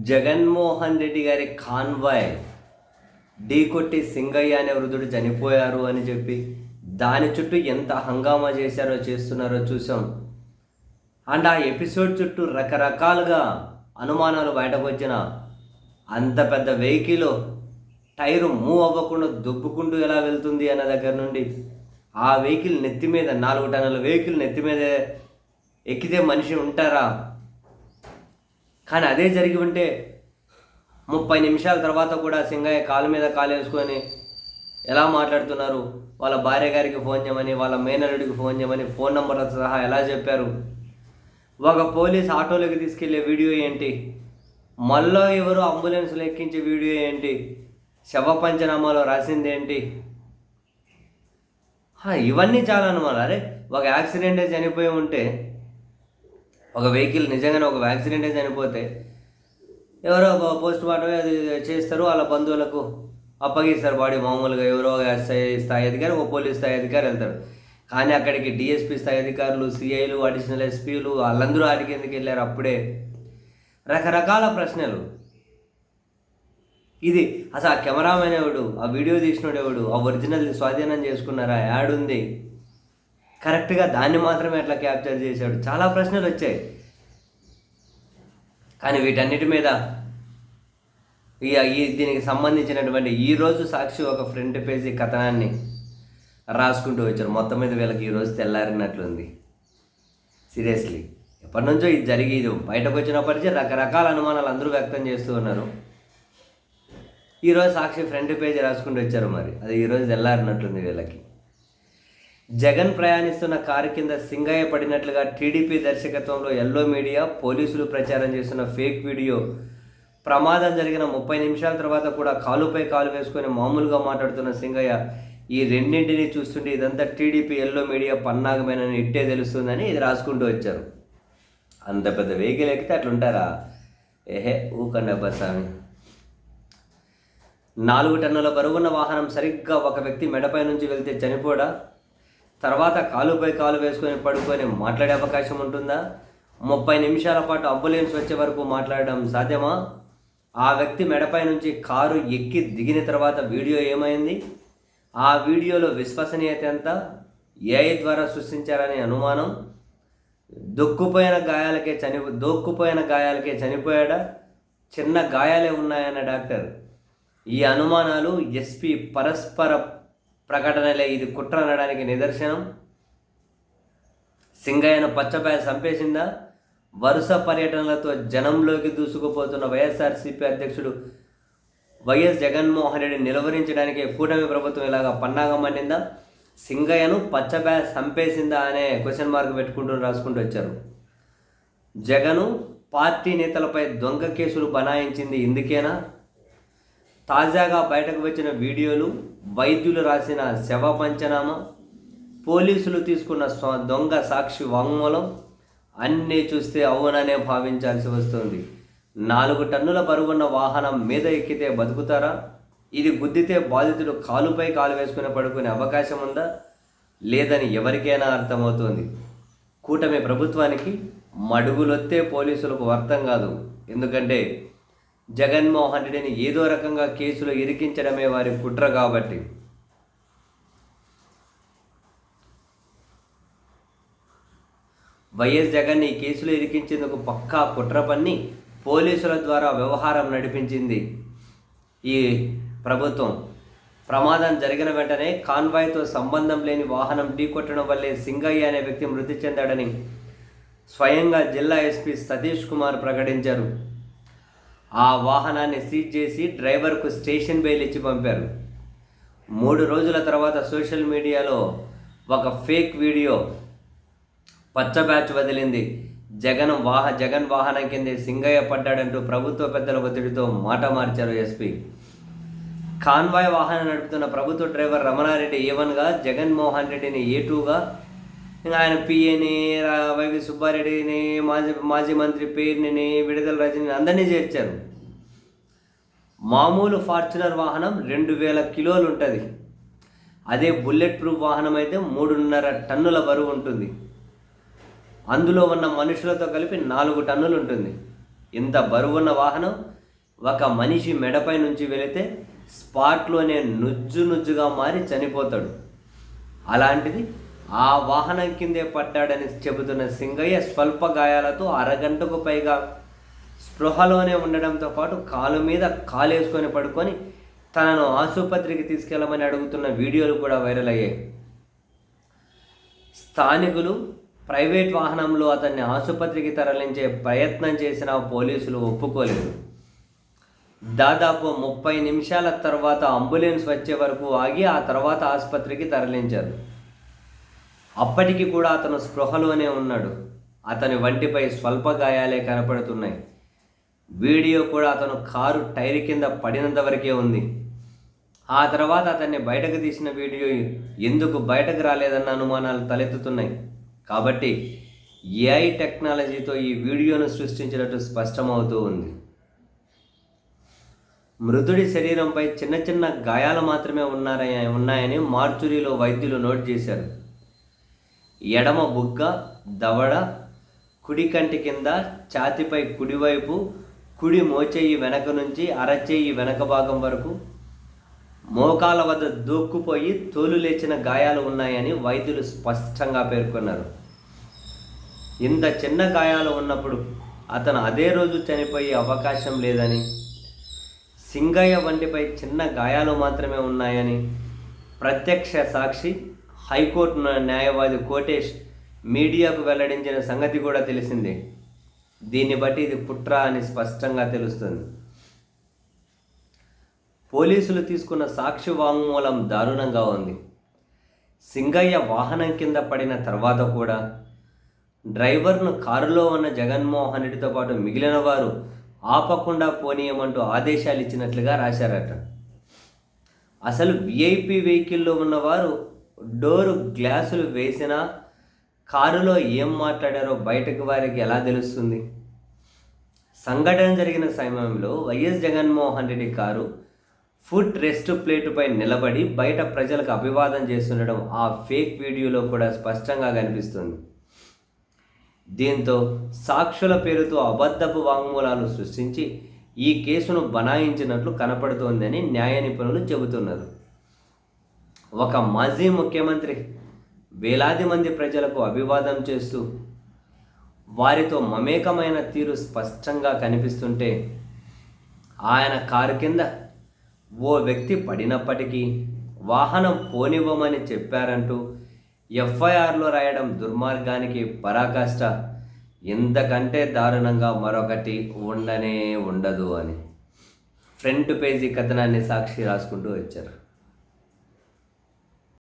జగన్మోహన్ రెడ్డి గారి కాన్వాయ్ ఢీకొట్టి సింగయ్య అనే వృద్ధుడు చనిపోయారు అని చెప్పి దాని చుట్టూ ఎంత హంగామా చేస్తున్నారో చూసాం. అండ్ ఆ ఎపిసోడ్ చుట్టూ రకరకాలుగా అనుమానాలు బయటకు వచ్చిన అంత పెద్ద వెహికల్ టైరు మూవ్ అవ్వకుండా దొబ్బుకుంటూ ఎలా వెళ్తుంది అన్న దగ్గర నుండి ఆ వెహికల్ నెత్తి మీద 4 టన్నుల వెహికల్ నెత్తి మీద ఎక్కితే మనిషి ఉంటారా? కానీ అదే జరిగి ఉంటే 30 నిమిషాల తర్వాత కూడా సింగయ్య కాలు మీద కాలు వేసుకొని ఎలా మాట్లాడుతున్నారు, వాళ్ళ భార్య గారికి ఫోన్ చేయమని, వాళ్ళ మేనల్లుడికి ఫోన్ చేయమని ఫోన్ నెంబర్లతో సహా ఎలా చెప్పారు? ఒక పోలీస్ ఆటోలోకి తీసుకెళ్లే వీడియో ఏంటి? మళ్ళీ ఎవరు అంబులెన్స్లో ఎక్కించే వీడియో ఏంటి? శవ పంచనామాలో రాసింది ఏంటి? ఇవన్నీ చాలా అనుమానాలు. అరే ఒక యాక్సిడెంటే చనిపోయి ఉంటే, ఒక వెహికల్ నిజంగానే ఒక యాక్సిడెంటే చనిపోతే ఎవరో పోస్ట్ మార్టం అది చేస్తారు, వాళ్ళ బంధువులకు అప్పగిస్తారు బాడీ. మామూలుగా ఎవరో ఎస్ఐ స్థాయి అధికారి, ఒక పోలీస్ స్థాయి అధికారి వెళ్తారు. కానీ అక్కడికి డిఎస్పీ స్థాయి అధికారులు, సిఐలు, అడిషనల్ ఎస్పీలు వాళ్ళందరూ ఆడికి ఎందుకు వెళ్ళారు? అప్పుడే రకరకాల ప్రశ్నలు. ఇది అసలు ఆ కెమెరామెన్ ఎవడు, ఆ వీడియో తీసినోడు ఎవడు, ఆ ఒరిజినల్ స్వాధీనం చేసుకున్నారా, యాడ్ ఉంది కరెక్ట్గా దాన్ని మాత్రమే ఎట్లా క్యాప్చర్ చేశాడు? చాలా ప్రశ్నలు వచ్చాయి. కానీ వీటన్నిటి మీద దీనికి సంబంధించినటువంటి ఈరోజు సాక్షి ఒక ఫ్రంట్ పేజీ కథనాన్ని రాసుకుంటూ వచ్చారు. మొత్తం మీద వీళ్ళకి ఈరోజు తెల్లారినట్లుంది. సీరియస్లీ ఎప్పటి నుంచో ఇది జరిగి ఇది బయటకు వచ్చినప్పటికీ రకరకాల అనుమానాలు అందరూ వ్యక్తం చేస్తూ ఉన్నారు. ఈరోజు సాక్షి ఫ్రంట్ పేజీ రాసుకుంటూ వచ్చారు. మరి అది ఈరోజు తెల్లారినట్లుంది వీళ్ళకి. జగన్ ప్రయాణిస్తున్న కారు కింద సింగయ్య పడినట్లుగా టీడీపీ దర్శకత్వంలో ఎల్లో మీడియా పోలీసులు ప్రచారం చేస్తున్న ఫేక్ వీడియో. ప్రమాదం జరిగిన 30 నిమిషాల తర్వాత కూడా కాలుపై కాలు వేసుకొని మామూలుగా మాట్లాడుతున్న సింగయ్య. ఈ రెండింటిని చూస్తుంటే ఇదంతా టీడీపీ ఎల్లో మీడియా పన్నాగమేనని ఇట్టే తెలుస్తుందని ఇది రాసుకుంటూ వచ్చారు. అంత పెద్ద వెహికల్ ఎక్కితే అట్లుంటారా? ఊకండి స్వామి. 4 టన్నుల బరువున్న వాహనం సరిగ్గా ఒక వ్యక్తి మెడపై నుంచి వెళ్తే చనిపోడా? తర్వాత కాలుపై కాలు వేసుకొని పడుకొని మాట్లాడే అవకాశం ఉంటుందా? 30 నిమిషాల పాటు అంబులెన్స్ వచ్చే వరకు మాట్లాడడం సాధ్యమా? ఆ వ్యక్తి మెడపై నుంచి కారు ఎక్కి దిగిన తర్వాత వీడియో ఏమైంది? ఆ వీడియోలో విశ్వసనీయత ఎంత? ఏఐ ద్వారా సృష్టించారనే అనుమానం. దొక్కుపోయిన గాయాలకే చనిపోయాడా? చిన్న గాయాలే ఉన్నాయన్న డాక్టర్. ఈ అనుమానాలు ఎస్పీ పరస్పర ప్రకటనలే ఇది కుట్ర అనడానికి నిదర్శనం. సింగయ్యను పచ్చబాయ చంపేసిందా? వరుస పర్యటనలతో జనంలోకి దూసుకుపోతున్న వైఎస్ఆర్సీపీ అధ్యక్షుడు వైఎస్ జగన్మోహన్ రెడ్డిని నిలువరించడానికి కూటమి ప్రభుత్వం ఇలాగా పన్నాగం పన్నిందా? సింగయ్యను పచ్చబాయ చంపేసిందా అనే క్వశ్చన్ మార్క్ పెట్టుకుంటూ రాసుకుంటూ వచ్చారు. జగను పార్టీ నేతలపై దొంగ కేసులు బనాయించింది ఇందుకేనా? తాజాగా బయటకు వచ్చిన వీడియోలు, వైద్యులు రాసిన శవ పంచనామా, పోలీసులు తీసుకున్న దొంగ సాక్షి వాంగ్మూలం అన్నీ చూస్తే అవుననే భావించాల్సి వస్తుంది. 4 టన్నుల బరువున్న వాహనం మీద ఎక్కితే బతుకుతారా? ఇది గుద్దితే బాధితుడు కాలుపై కాలు వేసుకుని పడుకునే అవకాశం ఉందా? లేదని ఎవరికైనా అర్థమవుతోంది. కూటమి ప్రభుత్వానికి మడుగులొత్తే పోలీసులకు అర్థం కాదు. ఎందుకంటే జగన్మోహన్ రెడ్డిని ఏదో రకంగా కేసులో ఇరికించడమే వారి కుట్ర కాబట్టి. వైఎస్ జగన్ని ఈ కేసులో ఇరికించేందుకు పక్కా కుట్ర పన్ని పోలీసుల ద్వారా వ్యవహారం నడిపించింది ఈ ప్రభుత్వం. ప్రమాదం జరిగిన వెంటనే కాన్వాయ్తో సంబంధం లేని వాహనం ఢీకొట్టడం వల్లే సింగయ్య అనే వ్యక్తి మృతి చెందాడని స్వయంగా జిల్లా ఎస్పీ సతీష్ కుమార్ ప్రకటించారు. ఆ వాహనాన్ని సీజ్ చేసి డ్రైవర్కు స్టేషన్ బెయిల్ ఇచ్చి పంపారు. 3 రోజుల తర్వాత సోషల్ మీడియాలో ఒక ఫేక్ వీడియో పచ్చ బ్యాచ్ వదిలింది. జగన్ వాహనం కిందే సింగయ్య పడ్డాడంటూ ప్రభుత్వ పెద్దల ఒత్తిడితో మాట మార్చారు ఎస్పీ. కాన్వాయ్ వాహనం నడుపుతున్న ప్రభుత్వ డ్రైవర్ రమణారెడ్డి A1గా, జగన్మోహన్ రెడ్డిని A2గా, ఆయన పిఏని, వైవి సుబ్బారెడ్డిని, మాజీ మంత్రి పేరుని, విడుదల రజని అందరినీ చేర్చారు. మామూలు ఫార్చునర్ వాహనం 2000 కిలోలు ఉంటుంది. అదే బుల్లెట్ ప్రూఫ్ వాహనం అయితే 3.5 టన్నుల బరువు ఉంటుంది. అందులో ఉన్న మనుషులతో కలిపి 4 టన్నులు ఉంటుంది. ఇంత బరువున్న వాహనం ఒక మనిషి మెడపై నుంచి వెళితే స్పాట్లోనే నుజ్జుగా మారి చనిపోతాడు. అలాంటిది ఆ వాహనం కిందే పడ్డాడని చెబుతున్న సింగయ్య స్వల్ప గాయాలతో అరగంటకు పైగా స్పృహలోనే ఉండడంతో పాటు కాలు మీద కాలేసుకొని పడుకొని తనను ఆసుపత్రికి తీసుకెళ్లమని అడుగుతున్న వీడియోలు కూడా వైరల్ అయ్యాయి. స్థానికులు ప్రైవేట్ వాహనంలో అతన్ని ఆసుపత్రికి తరలించే ప్రయత్నం చేసిన పోలీసులు ఒప్పుకోలేదు. దాదాపు 30 నిమిషాల తర్వాత అంబులెన్స్ వచ్చే వరకు ఆగి ఆ తర్వాత ఆసుపత్రికి తరలించారు. అప్పటికి కూడా అతను స్పృహలోనే ఉన్నాడు. అతని వంటిపై స్వల్ప గాయాలే కనపడుతున్నాయి. వీడియో కూడా అతను కారు టైర్ కింద పడినంత వరకే ఉంది. ఆ తర్వాత అతన్ని బయటకు తీసిన వీడియో ఎందుకు బయటకు రాలేదన్న అనుమానాలు తలెత్తుతున్నాయి. కాబట్టి ఏఐ టెక్నాలజీతో ఈ వీడియోను సృష్టించినట్టు స్పష్టమవుతూ ఉంది. మృతుడి శరీరంపై చిన్న గాయాలు మాత్రమే ఉన్నాయని మార్చురీలో వైద్యులు నోట్ చేశారు. ఎడమ బుగ్గ, దవడ, కుడి కంటి కింద, ఛాతీపై కుడివైపు, కుడి మోచేయి వెనక నుంచి అరచేయి వెనక భాగం వరకు, మోకాల వద్ద దూక్కుపోయి తోలు లేచిన గాయాలు ఉన్నాయని వైద్యులు స్పష్టంగా పేర్కొన్నారు. ఇంత చిన్న గాయాలు ఉన్నప్పుడు అతను అదే రోజు చనిపోయే అవకాశం లేదని, సింగయ్య వంటిపై చిన్న గాయాలు మాత్రమే ఉన్నాయని ప్రత్యక్ష సాక్షి, హైకోర్టు న్యాయవాది కోటేష్ మీడియాకు వెల్లడించిన సంగతి కూడా తెలిసిందే. దీన్ని బట్టి ఇది కుట్ర అని స్పష్టంగా తెలుస్తుంది. పోలీసులు తీసుకున్న సాక్షి వాంగ్మూలం దారుణంగా ఉంది. సింగయ్య వాహనం కింద పడిన తర్వాత కూడా డ్రైవర్ను కారులో ఉన్న జగన్మోహన్ రెడ్డితో పాటు మిగిలిన వారు ఆపకుండా పోనీయమంటూ ఆదేశాలు ఇచ్చినట్లుగా రాశారట. అసలు విఐపి వెహికల్లో ఉన్నవారు డోరు గ్లాసులు వేసినా కారులో ఏం మాట్లాడారో బయటకు వారికి ఎలా తెలుస్తుంది? సంఘటన జరిగిన సమయంలో YS Jaganmohan Reddy car foot rest ప్లేటుపై నిలబడి బయట ప్రజలకు అభివాదం చేస్తుండడం ఆ ఫేక్ వీడియోలో కూడా స్పష్టంగా కనిపిస్తుంది. దీంతో సాక్షుల పేరుతో అబద్ధపు వాంగ్మూలాలు సృష్టించి ఈ కేసును బనాయించినట్లు కనపడుతోందని న్యాయ నిపుణులు చెబుతున్నారు. ఒక మాజీ ముఖ్యమంత్రి వేలాది మంది ప్రజలకు అభివాదం చేస్తూ వారితో మమేకమైన తీరు స్పష్టంగా కనిపిస్తుంటే, ఆయన కారు కింద ఓ వ్యక్తి పడినప్పటికీ వాహనం పోనివ్వమని చెప్పారంటూ ఎఫ్ఐఆర్లో రాయడం దుర్మార్గానికి పరాకాష్ట. ఇంతకంటే దారుణంగా మరొకటి ఉండనే ఉండదు అని ఫ్రంట్ పేజీ కథనాన్ని సాక్షి రాసుకుంటూ వచ్చారు.